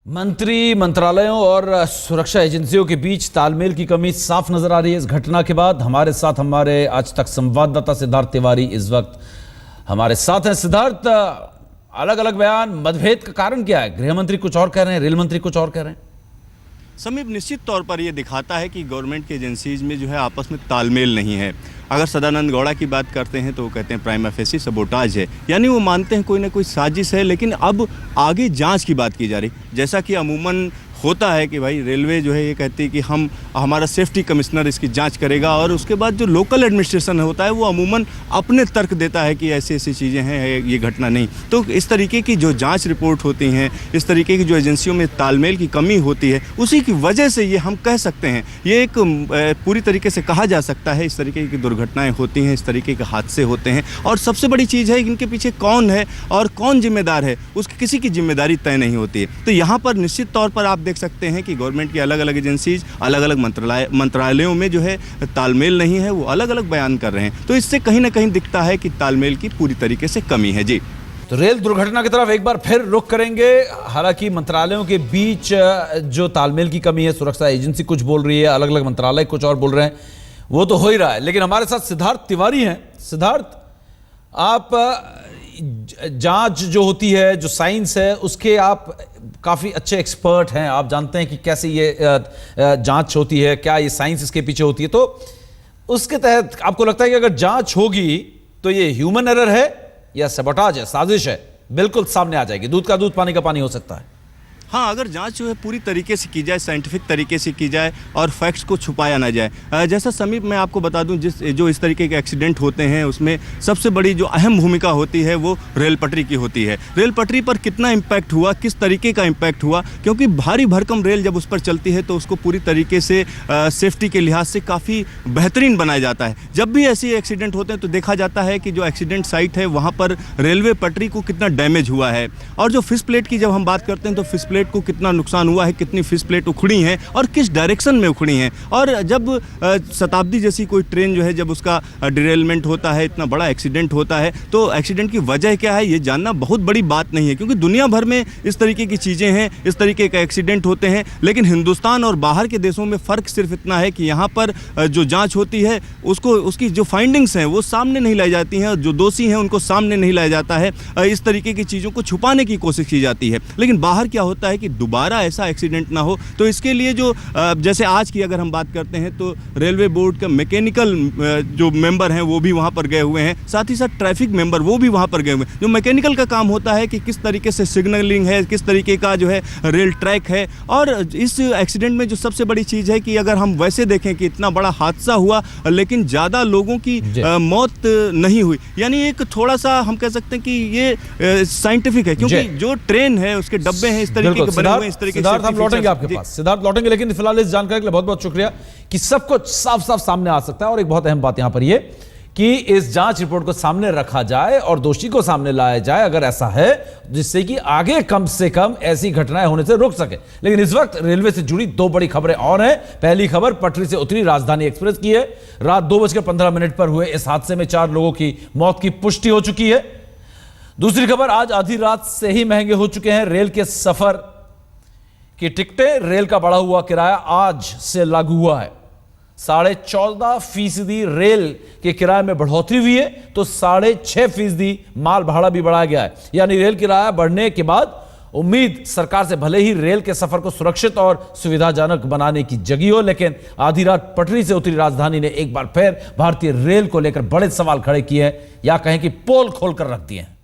मंत्री, मंत्रालयों और सुरक्षा एजेंसियों के बीच तालमेल की कमी साफ नजर आ रही है इस घटना के बाद। हमारे साथ हमारे आज तक संवाददाता सिद्धार्थ तिवारी इस वक्त हमारे साथ हैं। सिद्धार्थ, अलग अलग बयान, मतभेद का कारण क्या है? गृह मंत्री कुछ और कह रहे हैं, रेल मंत्री कुछ और कह रहे हैं। समीप, निश्चित तौर पर यह दिखाता है कि गवर्नमेंट की एजेंसीज में जो है आपस में तालमेल नहीं है। अगर सदानंद गौड़ा की बात करते हैं तो वो कहते हैं प्राइमा फेसी सबोटाज है, यानी वो मानते हैं कोई ना कोई साजिश है। लेकिन अब आगे जांच की बात की जा रही, जैसा कि अमूमन होता है कि भाई रेलवे जो है ये कहती है कि हमारा सेफ्टी कमिश्नर इसकी जांच करेगा, और उसके बाद जो लोकल एडमिनिस्ट्रेशन होता है वो अमूमन अपने तर्क देता है कि ऐसी ऐसी चीज़ें हैं, ये घटना नहीं। तो इस तरीके की जो जांच रिपोर्ट होती हैं, इस तरीके की जो एजेंसियों में तालमेल की कमी होती है, उसी की वजह से ये हम कह सकते हैं, ये एक पूरी तरीके से कहा जा सकता है इस तरीके की दुर्घटनाएँ होती हैं, इस तरीके के हादसे होते हैं। और सबसे बड़ी चीज़ है इनके पीछे कौन है और कौन जिम्मेदार है, उसकी किसी की जिम्मेदारी तय नहीं होती है। तो यहाँ पर निश्चित तौर पर आप देख सकते हैं कि गवर्नमेंट की अलग अलग एजेंसीज, अलग अलग मंत्रालयों में जो है तालमेल नहीं है, वो अलग अलग बयान कर रहे हैं। तो इससे कहीं ना कहीं दिखता है कि तालमेल की पूरी तरीके से कमी है। जी, तो रेल दुर्घटना की तरफ एक बार फिर रुख करेंगे। हालांकि मंत्रालयों के बीच जो तालमेल की कमी है, सुरक्षा एजेंसी कुछ बोल रही है, अलग अलग मंत्रालय कुछ और बोल रहे हैं, वो तो हो ही रहा है। लेकिन हमारे साथ सिद्धार्थ तिवारी हैं। सिद्धार्थ, आप जांच जो होती है, जो साइंस है, उसके आप काफ़ी अच्छे एक्सपर्ट हैं। आप जानते हैं कि कैसे ये जांच होती है, क्या ये साइंस इसके पीछे होती है। तो उसके तहत आपको लगता है कि अगर जांच होगी तो ये ह्यूमन एरर है या सबोटाज है, साजिश है, बिल्कुल सामने आ जाएगी। दूध का दूध, पानी का पानी हो सकता है। हाँ, अगर जांच जो है पूरी तरीके से की जाए, साइंटिफिक तरीके से की जाए और फैक्ट्स को छुपाया ना जाए। जैसा समीप मैं आपको बता दूं, जो इस तरीके के एक्सीडेंट होते हैं उसमें सबसे बड़ी जो अहम भूमिका होती है वो रेल पटरी की होती है। रेल पटरी पर कितना इम्पैक्ट हुआ, किस तरीके का इम्पैक्ट हुआ, क्योंकि भारी भरकम रेल जब उस पर चलती है तो उसको पूरी तरीके से सेफ्टी के लिहाज से काफ़ी बेहतरीन बनाया जाता है। जब भी ऐसे एक्सीडेंट होते हैं तो देखा जाता है कि जो एक्सीडेंट साइट है वहाँ पर रेलवे पटरी को कितना डैमेज हुआ है। और जो फिश प्लेट की जब हम बात करते हैं तो फिश प्लेट को कितना नुकसान हुआ है, कितनी फिश प्लेट उखड़ी हैं और किस डायरेक्शन में उखड़ी हैं। और जब शताब्दी जैसी कोई ट्रेन जो है, जब उसका डिरेलमेंट होता है, इतना बड़ा एक्सीडेंट होता है, तो एक्सीडेंट की वजह क्या है ये जानना बहुत बड़ी बात नहीं है, क्योंकि दुनिया भर में इस तरीके की चीज़ें हैं, इस तरीके का एक्सीडेंट होते हैं। लेकिन हिंदुस्तान और बाहर के देशों में फ़र्क सिर्फ इतना है कि यहाँ पर जो जाँच होती है उसकी जो फाइंडिंग्स हैं वो सामने नहीं लाई जाती हैं, और जो दोषी हैं उनको सामने नहीं लाया जाता है। इस तरीके की चीज़ों को छुपाने की कोशिश की जाती है। लेकिन बाहर क्या होता है कि दोबारा ऐसा एक्सीडेंट ना हो, तो इसके लिए जो जैसे आज की अगर हम बात करते हैं तो रेलवे बोर्ड का मैकेनिकल जो मेंबर हैं वो भी वहाँ पर गए हुए हैं, साथ ही साथ ट्रैफिक मेंबर वो भी वहाँ पर गए हुए हैं। जो मैकेनिकल का काम होता है कि किस तरीके से सिग्नलिंग है, किस तरीके का जो है रेल ट्रैक है। और इस एक्सीडेंट में जो सबसे बड़ी चीज़ है कि अगर हम वैसे देखें कि इतना बड़ा हादसा हुआ लेकिन ज़्यादा लोगों की मौत नहीं हुई, यानी एक थोड़ा सा हम कह सकते हैं कि ये साइंटिफिक है, क्योंकि जो ट्रेन है उसके डब्बे हैं इस तरीके के बने हुए हैं, इस तरीके। सिद्धार्थ, हम लौटेंगे आपके पास, सिद्धार्थ लौटेंगे, लेकिन फिलहाल इस जानकारी के लिए बहुत बहुत शुक्रिया कि सब कुछ साफ साफ सामने आ सकता है। और एक बहुत अहम बात यहां पर यह कि इस जांच रिपोर्ट को सामने रखा जाए और दोषी को सामने लाया जाए, अगर ऐसा है, जिससे कि आगे कम से कम ऐसी घटनाएं होने से रोक सके। लेकिन इस वक्त रेलवे से जुड़ी दो बड़ी खबरें और हैं। पहली खबर पटरी से उतरी राजधानी एक्सप्रेस की है। रात 2:15 पर हुए इस हादसे में 4 लोगों की मौत की पुष्टि हो चुकी है। दूसरी खबर, आज आधी रात से ही महंगे हो चुके हैं रेल के सफर की टिकटें। रेल का बढ़ा हुआ किराया आज से लागू हुआ है। 14.5% रेल के किराए में बढ़ोतरी हुई है, तो 6.5% माल भाड़ा भी बढ़ाया गया है। यानी रेल किराया बढ़ने के बाद उम्मीद सरकार से भले ही रेल के सफर को सुरक्षित और सुविधाजनक बनाने की जगी हो, लेकिन आधी रात पटरी से उतरी राजधानी ने एक बार फिर भारतीय रेल को लेकर बड़े सवाल खड़े किए हैं, या कहें कि पोल खोलकर रख दिए हैं।